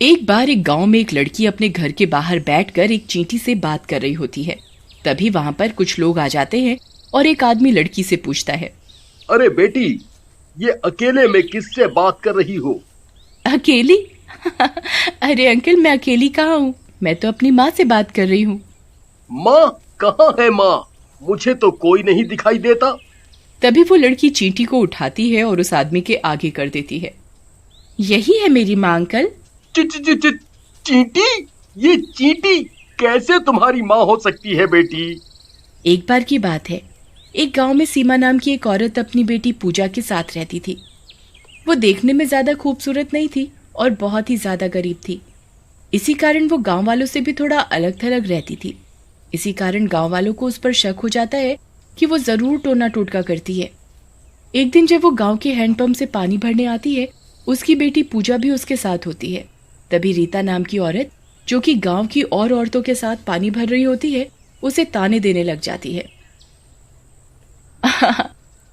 एक बार एक गांव में एक लड़की अपने घर के बाहर बैठकर एक चींटी से बात कर रही होती है। तभी वहां पर कुछ लोग आ जाते हैं और एक आदमी लड़की से पूछता है, अरे बेटी, ये अकेले में किससे बात कर रही हो? अकेली? अरे अंकल, मैं अकेली कहाँ हूँ, मैं तो अपनी माँ से बात कर रही हूँ। माँ? कहाँ है माँ? मुझे तो कोई नहीं दिखाई देता। तभी वो लड़की चींटी को उठाती है और उस आदमी के आगे कर देती है। यही है मेरी माँ अंकल। चींटी? ये चींटी कैसे तुम्हारी माँ हो सकती है बेटी? एक बार की बात है, एक गांव में सीमा नाम की एक औरत अपनी बेटी पूजा के साथ रहती थी। वो देखने में ज्यादा खूबसूरत नहीं थी और बहुत ही ज्यादा गरीब थी। इसी कारण वो गांव वालों से भी थोड़ा अलग थलग रहती थी। इसी कारण गांव वालों को उस पर शक हो जाता है कि वो जरूर टोना टोटका करती है। एक दिन जब वो गांव के हैंडपंप से पानी भरने आती है, उसकी बेटी पूजा भी उसके साथ होती है। तभी रीता नाम की औरत, जो कि गांव की और औरतों के साथ पानी भर रही होती है, उसे ताने देने लग जाती है।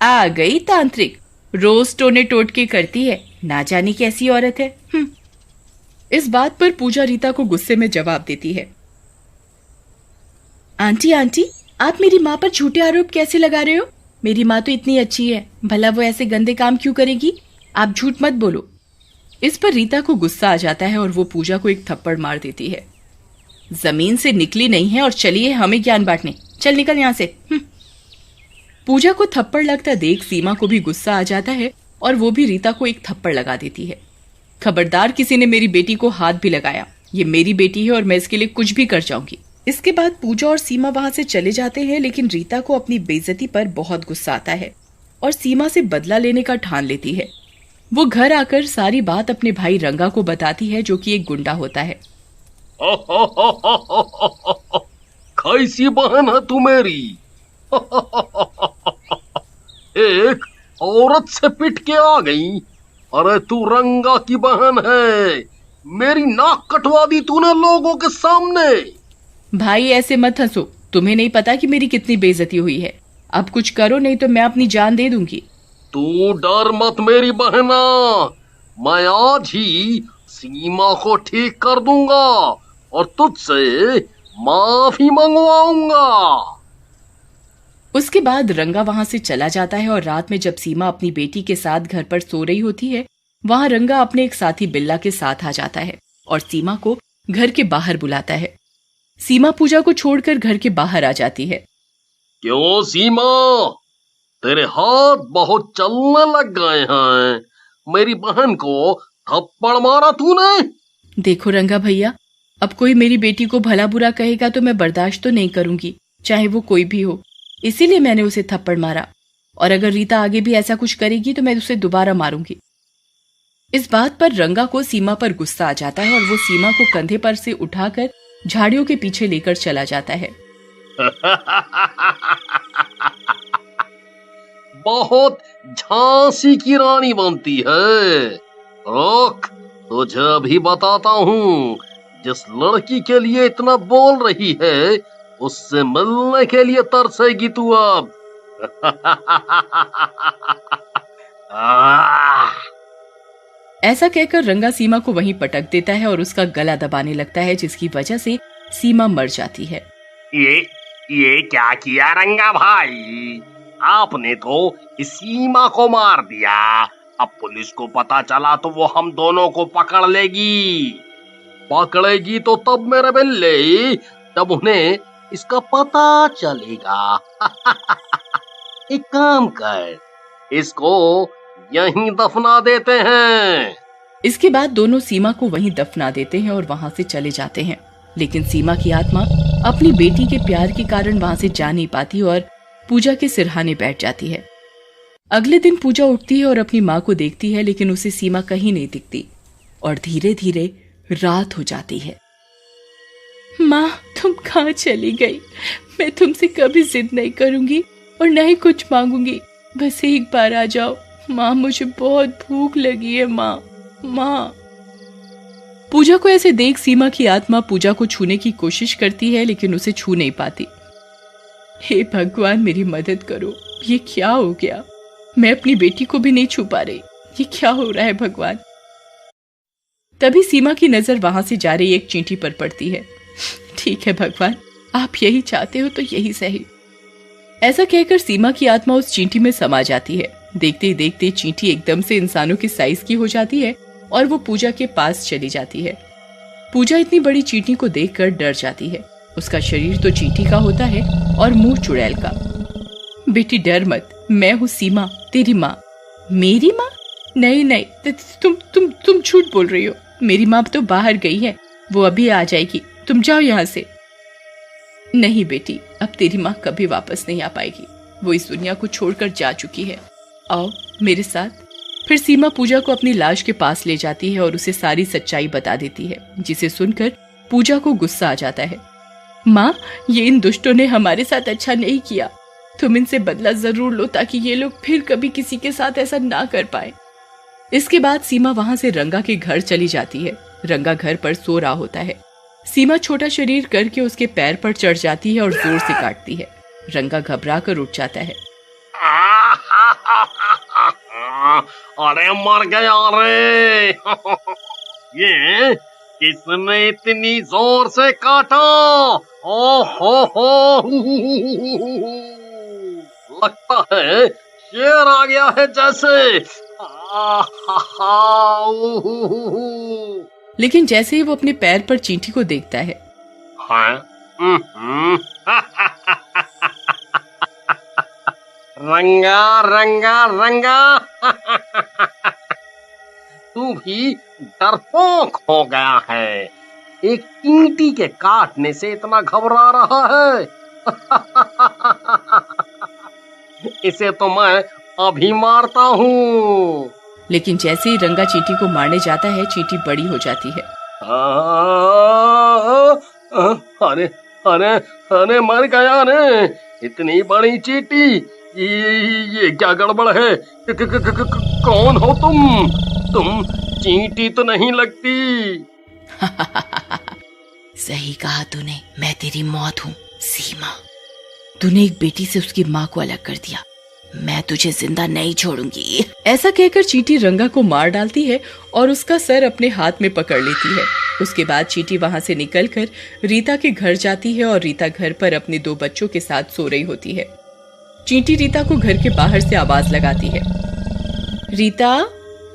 आ गई तांत्रिक, रोज टोने टोटके करती है, ना जाने कैसी औरत है। इस बात पर पूजा रीता को गुस्से में जवाब देती है, आंटी आंटी, आप मेरी माँ पर झूठे आरोप कैसे लगा रहे हो? मेरी माँ तो इतनी अच्छी है, भला वो ऐसे गंदे काम क्यों करेगी? आप झूठ मत बोलो। इस पर रीता को गुस्सा आ जाता है और वो पूजा को एक थप्पड़ मार देती है। जमीन से निकली नहीं है और चलिए हमें ज्ञान बांटने, चल निकल यहाँ से। पूजा को थप्पड़ लगता देख सीमा को भी गुस्सा आ जाता है और वो भी रीता को एक थप्पड़ लगा देती है। खबरदार किसी ने मेरी बेटी को हाथ भी लगाया, ये मेरी बेटी है और मैं इसके लिए कुछ भी कर जाऊंगी। इसके बाद पूजा और सीमा वहां से चले जाते हैं, लेकिन रीता को अपनी बेइज्जती पर बहुत गुस्सा आता है और सीमा से बदला लेने का ठान लेती है। वो घर आकर सारी बात अपने भाई रंगा को बताती है, जो कि एक गुंडा होता है। कैसी बहन है तू मेरी? एक औरत से पिट के आ गई। अरे तू रंगा की बहन है, मेरी नाक कटवा दी तूने लोगों के सामने। भाई ऐसे मत हंसो, तुम्हें नहीं पता कि मेरी कितनी बेइज्जती हुई है। अब कुछ करो नहीं तो मैं अपनी जान दे दूंगी। तू डर मत मेरी बहना, मैं आज ही सीमा को ठीक कर दूंगा और तुझसे माफी मंगवाऊंगा। उसके बाद रंगा वहां से चला जाता है और रात में जब सीमा अपनी बेटी के साथ घर पर सो रही होती है, वहां रंगा अपने एक साथी बिल्ला के साथ आ जाता है और सीमा को घर के बाहर बुलाता है। सीमा पूजा को छोड़कर घर के बाहर आ जाती है। क्यों सीमा, तेरे हाथ बहुत चलने लग गए हैं? मेरी बहन को थप्पड़ मारा तूने? देखो रंगा भैया, अब कोई मेरी बेटी को भला बुरा कहेगा तो मैं बर्दाश्त तो नहीं करूंगी, चाहे वो कोई भी हो। इसीलिए मैंने उसे थप्पड़ मारा, और अगर रीता आगे भी ऐसा कुछ करेगी तो मैं उसे दोबारा मारूंगी। इस बात पर रंगा को सीमा पर गुस्सा आ जाता है और वो सीमा को कंधे पर से उठाकर झाड़ियों के पीछे लेकर चला जाता है। बहुत झांसी की रानी बनती है। रुक, तुझे अभी बताता हूँ। जिस लड़की के लिए इतना बोल रही है, उससे मिलने के लिए तरसेगी तू अब। ऐसा कहकर रंगा सीमा को वहीं पटक देता है और उसका गला दबाने लगता है, जिसकी वजह से सीमा मर जाती है। ये क्या किया रंगा भाई? आपने तो इस सीमा को मार दिया। अब पुलिस को पता चला तो वो हम दोनों को पकड़ लेगी। पकड़ेगी तो तब मेरे बिल्ले, तब उन्हें इसका पता चलेगा। एक काम कर, इसको यहीं दफना देते हैं। इसके बाद दोनों सीमा को वहीं दफना देते हैं और वहां से चले जाते हैं। लेकिन सीमा की आत्मा अपनी बेटी के प्यार के कारण वहां से जा नहीं पाती और पूजा के सिरहाने बैठ जाती है। अगले दिन पूजा उठती है और अपनी माँ को देखती है, लेकिन उसे सीमा कहीं नहीं दिखती और धीरे धीरे रात हो जाती है। माँ, तुम कहाँ चली गई? मैं तुमसे कभी जिद नहीं करूंगी और न ही कुछ मांगूंगी, बस एक बार आ जाओ। माँ, मुझे बहुत भूख लगी है। माँ, माँ। पूजा को ऐसे देख सीमा की आत्मा पूजा को छूने की कोशिश करती है, लेकिन उसे छू नहीं पाती। हे भगवान, मेरी मदद करो, ये क्या हो गया? मैं अपनी बेटी को भी नहीं छू पा रही, ये क्या हो रहा है भगवान? तभी सीमा की नजर वहां से जा रही एक चींटी पर पड़ती है। ठीक है भगवान, आप यही चाहते हो तो यही सही। ऐसा कहकर सीमा की आत्मा उस चींटी में समा जाती है। देखते ही देखते चींटी एकदम से इंसानों की साइज की हो जाती है और वो पूजा के पास चली जाती है। पूजा इतनी बड़ी चींटी को देखकर डर जाती है। उसका शरीर तो चींटी का होता है और मुंह चुड़ैल का। बेटी डर मत, मैं हूँ सीमा, तेरी माँ। मेरी माँ? नहीं नहीं, तुम झूठ बोल रही हो। मेरी माँ तो बाहर गई है, वो अभी आ जाएगी, तुम जाओ यहाँ से। नहीं बेटी, अब तेरी माँ कभी वापस नहीं आ पाएगी, वो इस दुनिया को छोड़कर जा चुकी है। आओ मेरे साथ। फिर सीमा पूजा को अपनी लाश के पास ले जाती है और उसे सारी सच्चाई बता देती है, जिसे सुनकर पूजा को गुस्सा आ जाता है। माँ, ये इन दुष्टों ने हमारे साथ अच्छा नहीं किया, तुम इनसे बदला जरूर लो ताकि ये लोग फिर कभी किसी के साथ ऐसा ना कर पाए। इसके बाद सीमा वहां से रंगा के घर चली जाती है। रंगा घर पर सो रहा होता है। सीमा छोटा शरीर करके उसके पैर पर चढ़ जाती है और जोर से काटती है। रंगा घबरा कर उठ जाता है। अरे मर गया रे। ये किसने इतनी जोर से काटा? हो लगता है शेर आ गया है जैसे। लेकिन जैसे ही वो अपने पैर पर चींटी को देखता है, रंगा रंगा रंगा, तू भी डरपोक हो गया है। एक चींटी के काटने से इतना घबरा रहा है। इसे तो मैं अभी मारता हूँ। लेकिन जैसे ही रंगा चींटी को मारने जाता है, चींटी बड़ी हो जाती है। अरे अरे अरे मर गया रे, इतनी बड़ी चींटी। ये क्या गड़बड़ है? कौन हो तुम चींटी तो नहीं लगती। सही कहा तूने, मैं तेरी मौत हूँ सीमा। तूने एक बेटी से उसकी माँ को अलग कर दिया, मैं तुझे जिंदा नहीं छोड़ूंगी। ऐसा कहकर चींटी रंगा को मार डालती है और उसका सर अपने हाथ में पकड़ लेती है। उसके बाद चींटी वहां से निकलकर रीता के घर जाती है और रीता घर पर अपने 2 बच्चों के साथ सो रही होती है। चींटी रीता को घर के बाहर से आवाज लगाती है। रीता,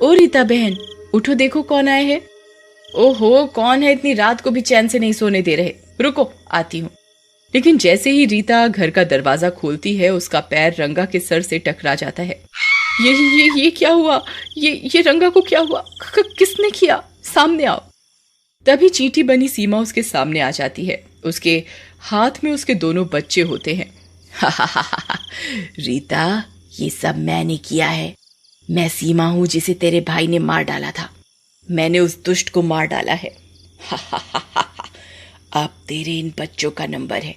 ओ रीता बहन, उठो, देखो कौन आए हैं। ओहो, कौन है? इतनी रात को भी चैन से नहीं सोने दे रहे। रुको, आती हूँ। लेकिन जैसे ही रीता घर का दरवाजा खोलती है, उसका पैर रंगा के सर से टकरा जाता है। ये क्या हुआ? ये रंगा को क्या हुआ? किसने किया? सामने आओ। तभी चींटी बनी सीमा उसके सामने आ जाती है। उसके हाथ में उसके 2 बच्चे होते हैं। रीता, ये सब मैंने किया है। मैं सीमा हूं जिसे तेरे भाई ने मार डाला था। मैंने उस दुष्ट को मार डाला है। अब तेरे इन बच्चों का नंबर है।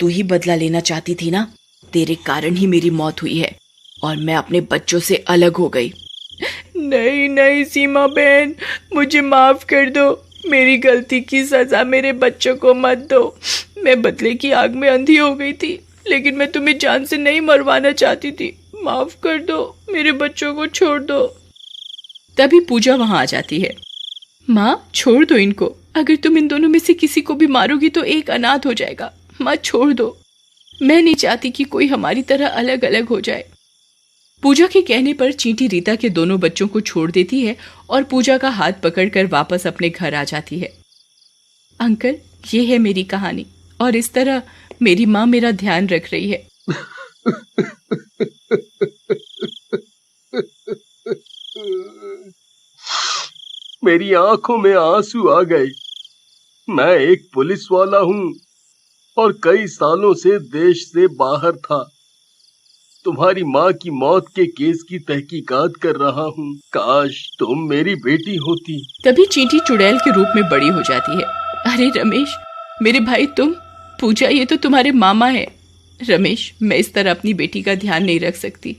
तू ही बदला लेना चाहती थी ना, तेरे कारण ही मेरी मौत हुई है और मैं अपने बच्चों से अलग हो गई। नहीं नहीं सीमा बहन, मुझे माफ कर दो। मेरी गलती की सजा मेरे बच्चों को मत दो। मैं बदले की आग में अंधी हो गई थी, लेकिन मैं तुम्हें जान से नहीं मरवाना चाहती थी। माफ कर दो, मेरे बच्चों को छोड़ दो। तभी पूजा वहां आ जाती है। माँ, छोड़ दो इनको। अगर तुम इन दोनों में से किसी को भी मारोगी तो एक अनाथ हो जाएगा। माँ, छोड़ दो। मैं नहीं चाहती कि कोई हमारी तरह अलग अलग हो जाए। पूजा के कहने पर चींटी रीता के 2 बच्चों को छोड़ देती है और पूजा का हाथ पकड़कर वापस अपने घर आ जाती है। अंकल, ये है मेरी कहानी और इस तरह मेरी माँ मेरा ध्यान रख रही है। मेरी आंखों में आंसू आ गए। मैं एक पुलिस वाला हूँ और कई सालों से देश से बाहर था। तुम्हारी माँ की मौत के केस की तहकीकात कर रहा हूँ। काश तुम मेरी बेटी होती। तभी चींटी चुड़ैल के रूप में बड़ी हो जाती है। अरे रमेश, मेरे भाई तुम। पूजा, ये तो तुम्हारे मामा है। रमेश, मैं इस तरह अपनी बेटी का ध्यान नहीं रख सकती।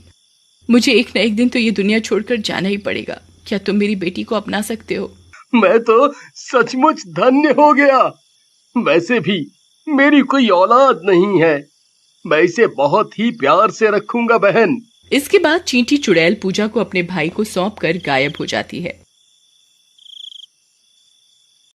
मुझे एक न एक दिन तो ये दुनिया छोड़कर जाना ही पड़ेगा। क्या तुम मेरी बेटी को अपना सकते हो? मैं तो सचमुच धन्य हो गया। वैसे भी मेरी कोई औलाद नहीं है। मैं इसे बहुत ही प्यार से रखूंगा बहन। इसके बाद चींटी चुड़ैल पूजा को अपने भाई को सौंपकर गायब हो जाती है।